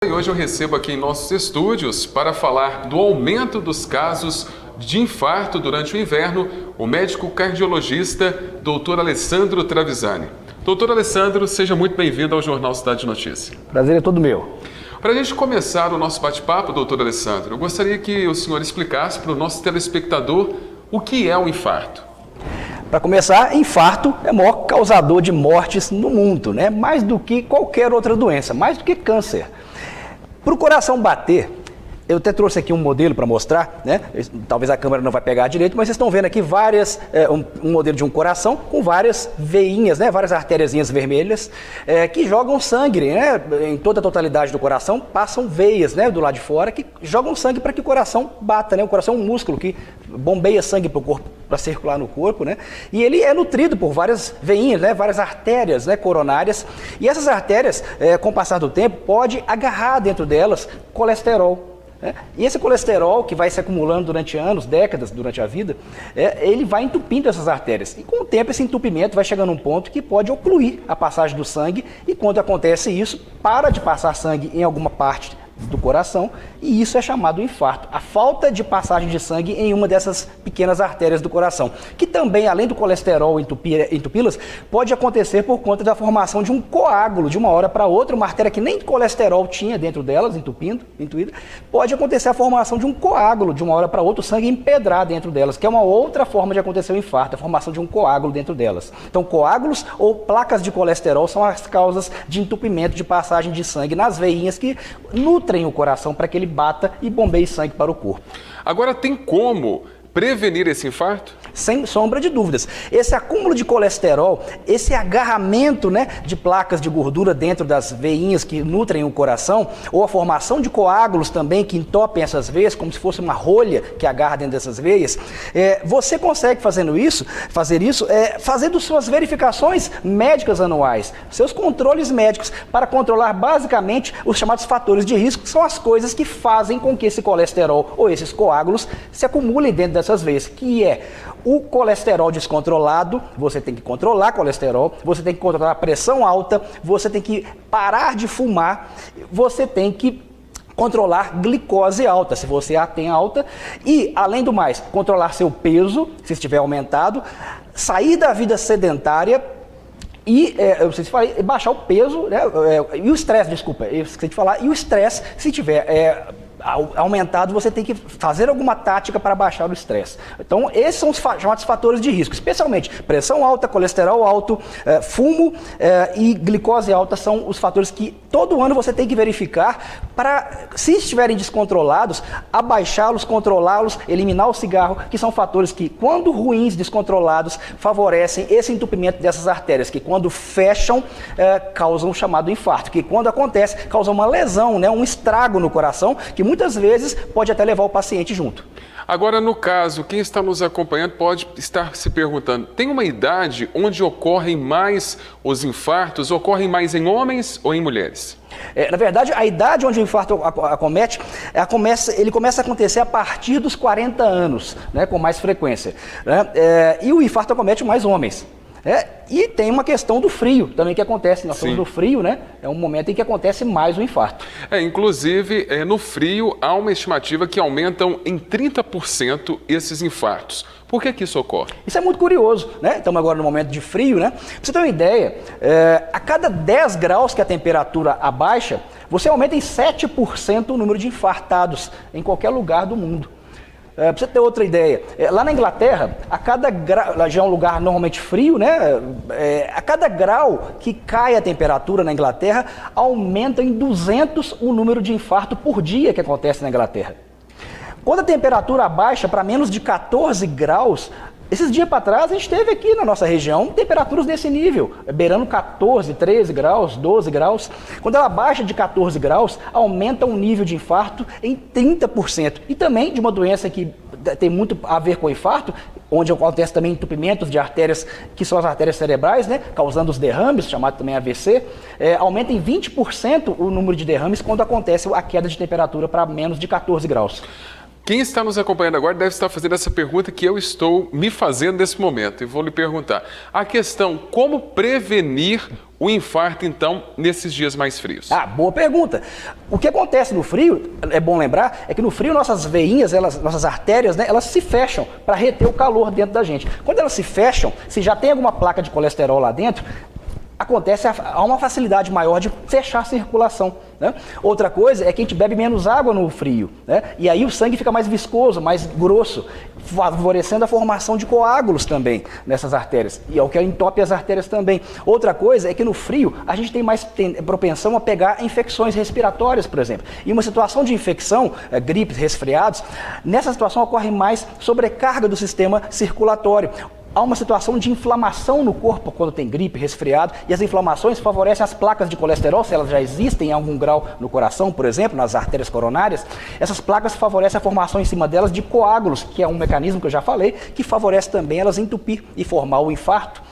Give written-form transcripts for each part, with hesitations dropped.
E hoje eu recebo aqui em nossos estúdios para falar do aumento dos casos de infarto durante o inverno, o médico cardiologista Dr. Alessandro Travisani. Doutor Alessandro, seja muito bem-vindo ao Jornal Cidade de Notícia. Prazer é todo meu. Para a gente começar o nosso bate-papo, doutor Alessandro, eu gostaria que o senhor explicasse para o nosso telespectador o que é o infarto. Para começar, infarto é o maior causador de mortes no mundo, né? Mais do que qualquer outra doença, mais do que câncer. Para o coração bater, eu até trouxe aqui um modelo para mostrar, né? Talvez a câmera não vai pegar direito, mas vocês estão vendo aqui um modelo de um coração com várias veinhas, né? Várias artériazinhas vermelhas que jogam sangue, né? Em toda a totalidade do coração passam veias, né? Do lado de fora que jogam sangue para que o coração bata, né? O coração é um músculo que bombeia sangue para o corpo, para circular no corpo, né? E ele é nutrido por várias veinhas, né? Várias artérias, né? Coronárias. E essas artérias, com o passar do tempo, pode agarrar dentro delas colesterol. E esse colesterol que vai se acumulando durante anos, décadas, durante a vida, ele vai entupindo essas artérias. E com o tempo esse entupimento vai chegando a um ponto que pode ocluir a passagem do sangue e quando acontece isso, para de passar sangue em alguma parte do coração e isso é chamado infarto. A falta de passagem de sangue em uma dessas pequenas artérias do coração, que também, além do colesterol entupi-las, pode acontecer por conta da formação de um coágulo de uma hora para outra, uma artéria que nem colesterol tinha dentro delas, entupida, pode acontecer a formação de um coágulo de uma hora para outra, o sangue empedrar dentro delas, que é uma outra forma de acontecer o infarto, a formação de um coágulo dentro delas. Então, coágulos ou placas de colesterol são as causas de entupimento de passagem de sangue nas veinhas que nutrem o coração para que ele bata e bombeie sangue para o corpo. Agora, tem como prevenir esse infarto? Sem sombra de dúvidas. Esse acúmulo de colesterol, esse agarramento, né, de placas de gordura dentro das veinhas que nutrem o coração, ou a formação de coágulos também que entopem essas veias, como se fosse uma rolha que agarra dentro dessas veias, você consegue fazer isso fazendo suas verificações médicas anuais, seus controles médicos, para controlar basicamente os chamados fatores de risco, que são as coisas que fazem com que esse colesterol ou esses coágulos se acumulem dentro dessas veias, que é o colesterol descontrolado, você tem que controlar colesterol, você tem que controlar a pressão alta, você tem que parar de fumar, você tem que controlar glicose alta, se você a tem alta, e, além do mais, controlar seu peso, se estiver aumentado, sair da vida sedentária, e, eu sei se falei, baixar o peso, né, e o estresse, desculpa, eu esqueci de falar, e o estresse, se tiver aumentado, você tem que fazer alguma tática para baixar o estresse. Então, esses são os chamados fatores de risco, especialmente pressão alta, colesterol alto, fumo e glicose alta são os fatores que todo ano você tem que verificar para, se estiverem descontrolados, abaixá-los, controlá-los, eliminar o cigarro, que são fatores que, quando ruins, descontrolados, favorecem esse entupimento dessas artérias, que quando fecham, causam o chamado infarto, que quando acontece, causam uma lesão, né, um estrago no coração, que muitas vezes pode até levar o paciente junto. Agora, no caso, quem está nos acompanhando pode estar se perguntando, tem uma idade onde ocorrem mais os infartos, ocorrem mais em homens ou em mulheres? Na verdade, a idade onde o infarto ele começa a acontecer a partir dos 40 anos, né, com mais frequência. Né? E o infarto acomete mais homens. E tem uma questão do frio também que acontece. Nós estamos no frio, né? É um momento em que acontece mais o infarto. Inclusive, no frio, há uma estimativa que aumentam em 30% esses infartos. Por que isso ocorre? Isso é muito curioso, né? Estamos agora no momento de frio, né? Pra você ter uma ideia, a cada 10 graus que a temperatura abaixa, você aumenta em 7% o número de infartados em qualquer lugar do mundo. Para você ter outra ideia, lá na Inglaterra, a cada grau, lá já é um lugar normalmente frio, né? A cada grau que cai a temperatura na Inglaterra, aumenta em 200 o número de infarto por dia que acontece na Inglaterra. Quando a temperatura abaixa para menos de 14 graus, esses dias para trás a gente teve aqui na nossa região temperaturas desse nível, beirando 14, 13 graus, 12 graus. Quando ela baixa de 14 graus, aumenta o nível de infarto em 30%. E também de uma doença que tem muito a ver com o infarto, onde acontece também entupimentos de artérias, que são as artérias cerebrais, né, causando os derrames, chamado também AVC, aumenta em 20% o número de derrames quando acontece a queda de temperatura para menos de 14 graus. Quem está nos acompanhando agora deve estar fazendo essa pergunta que eu estou me fazendo nesse momento. E vou lhe perguntar. A questão, como prevenir o infarto, então, nesses dias mais frios? Boa pergunta. O que acontece no frio, é bom lembrar, é que no frio nossas veinhas, nossas artérias, né, elas se fecham para reter o calor dentro da gente. Quando elas se fecham, se já tem alguma placa de colesterol lá dentro, há uma facilidade maior de fechar a circulação, né? Outra coisa é que a gente bebe menos água no frio, né? E aí o sangue fica mais viscoso, mais grosso, favorecendo a formação de coágulos também nessas artérias, e é o que entope as artérias também. Outra coisa é que no frio a gente tem mais propensão a pegar infecções respiratórias, por exemplo. E uma situação de infecção, gripes, resfriados, nessa situação ocorre mais sobrecarga do sistema circulatório. Há uma situação de inflamação no corpo quando tem gripe, resfriado, e as inflamações favorecem as placas de colesterol, se elas já existem em algum grau no coração, por exemplo, nas artérias coronárias, essas placas favorecem a formação em cima delas de coágulos, que é um mecanismo que eu já falei, que favorece também elas entupir e formar o infarto.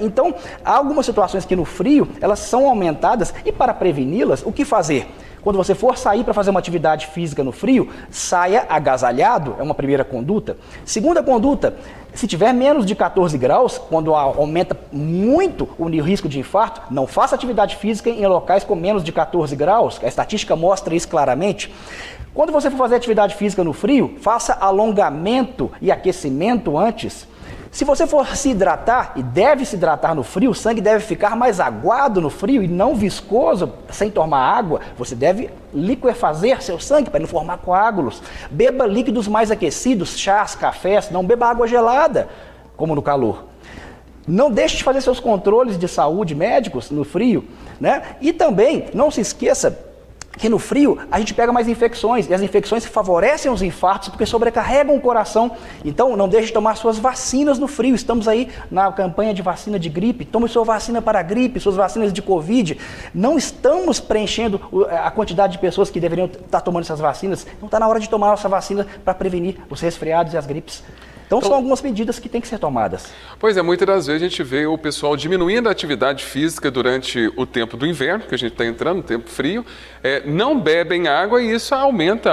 Então, há algumas situações que no frio, elas são aumentadas, e para preveni-las, o que fazer? Quando você for sair para fazer uma atividade física no frio, saia agasalhado, é uma primeira conduta. Segunda conduta, se tiver menos de 14 graus, quando aumenta muito o risco de infarto, não faça atividade física em locais com menos de 14 graus, a estatística mostra isso claramente. Quando você for fazer atividade física no frio, faça alongamento e aquecimento antes. Se você for se hidratar, e deve se hidratar no frio, o sangue deve ficar mais aguado no frio e não viscoso, sem tomar água. Você deve liquefazer seu sangue para não formar coágulos. Beba líquidos mais aquecidos, chás, cafés, não beba água gelada, como no calor. Não deixe de fazer seus controles de saúde médicos no frio, né? E também, não se esqueça que no frio a gente pega mais infecções, e as infecções favorecem os infartos porque sobrecarregam o coração. Então não deixe de tomar suas vacinas no frio. Estamos aí na campanha de vacina de gripe. Tome sua vacina para a gripe, suas vacinas de Covid. Não estamos preenchendo a quantidade de pessoas que deveriam estar tomando essas vacinas. Então está na hora de tomar nossa vacina para prevenir os resfriados e as gripes. Então são algumas medidas que têm que ser tomadas. Pois é, muitas das vezes a gente vê o pessoal diminuindo a atividade física durante o tempo do inverno, que a gente está entrando no tempo frio, não bebem água e isso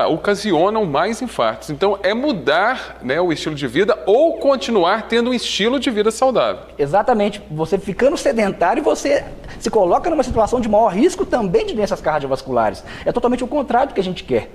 ocasionam mais infartos. Então é mudar, né, o estilo de vida ou continuar tendo um estilo de vida saudável. Exatamente. Você ficando sedentário, você se coloca numa situação de maior risco também de doenças cardiovasculares. É totalmente o contrário do que a gente quer.